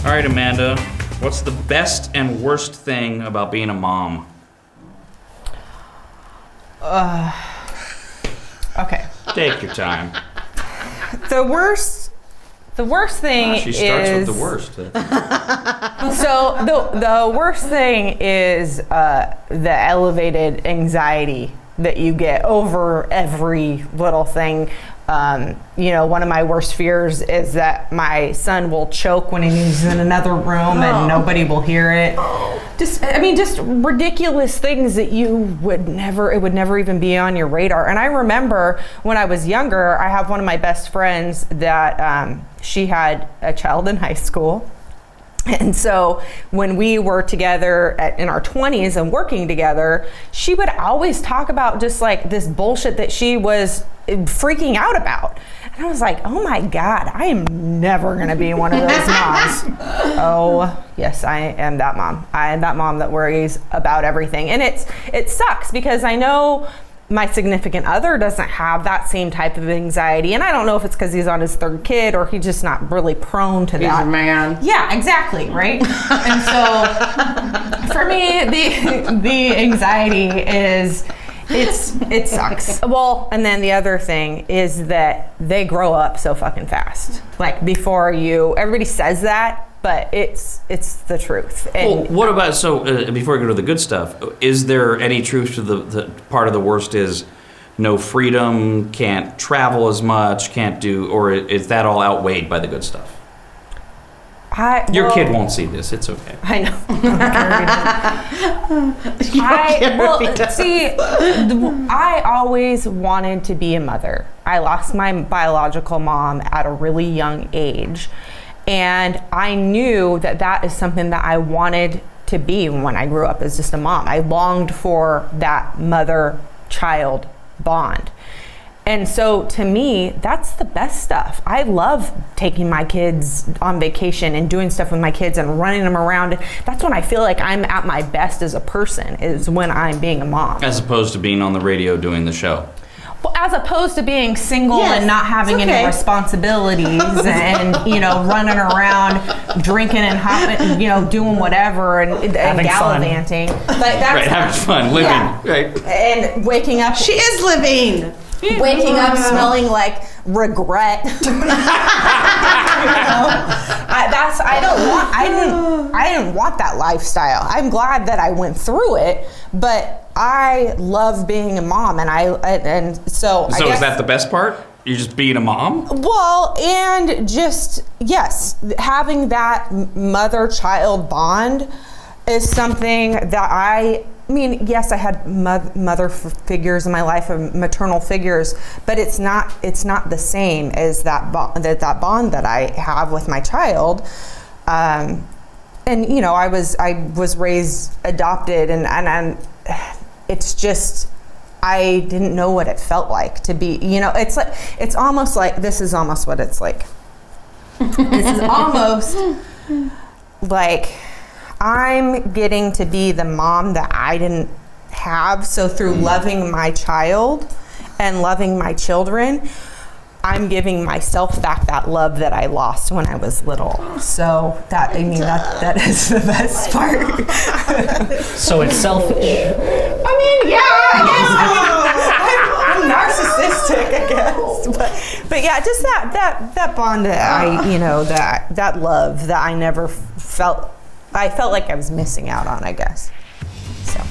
All right, Amanda, what's the best and worst thing about being a mom? Okay. Take your time. The worst thing She starts is... with the worst. So the worst thing is the elevated anxiety that you get over every little thing. One of my worst fears is that my son will choke when he's in another room and nobody will hear it. Just ridiculous things that it would never even be on your radar. And I remember when I was younger, I have one of my best friends that she had a child in high school. And so when we were together in our 20s and working together, she would always talk about just like this bullshit that she was freaking out about. And I was like, oh my God, I am never going to be one of those moms. Oh, yes, I am that mom. I am that mom that worries about everything. And it sucks because I know my significant other doesn't have that same type of anxiety. And I don't know if it's because he's on his third kid or he's just not really prone to that. He's a man. Yeah, exactly, right? And so for me, the anxiety is, it sucks. Well, and then the other thing is that they grow up so fucking fast. Like everybody says that, but it's the truth. And Well, what about, before we go to the good stuff, is there any truth to the part of the worst is no freedom, can't travel as much, can't do, or is that all outweighed by the good stuff? Your kid won't see this, it's okay. I know. I always wanted to be a mother. I lost my biological mom at a really young age. And I knew that is something that I wanted to be when I grew up as just a mom. I longed for that mother-child bond. And so to me, that's the best stuff. I love taking my kids on vacation and doing stuff with my kids and running them around. That's when I feel like I'm at my best as a person, is when I'm being a mom. As opposed to being on the radio doing the show. Well, as opposed to being single and not having any responsibilities and, running around, drinking and hopping, doing whatever and gallivanting. Right, having fun, living. Yeah. Right. And waking up. She is living. Waking up smelling like regret. I didn't want that lifestyle. I'm glad that I went through it, but I love being a mom, so I guess, is that the best part? You're just being a mom? Well, and just, yes, having that mother-child bond is something that yes, I had mother figures in my life, maternal figures, but it's not the same as that bond that I have with my child. I was raised adopted, and it's just, I didn't know what it felt like to be, it's almost like, this is almost what it's like. This is almost like I'm getting to be the mom that I didn't have. So through loving my child and loving my children, I'm giving myself back that love that I lost when I was little. So that is the best part. So it's selfish. I'm narcissistic, I guess. But yeah, just that bond that that love that I never felt. I felt like I was missing out on, I guess. So.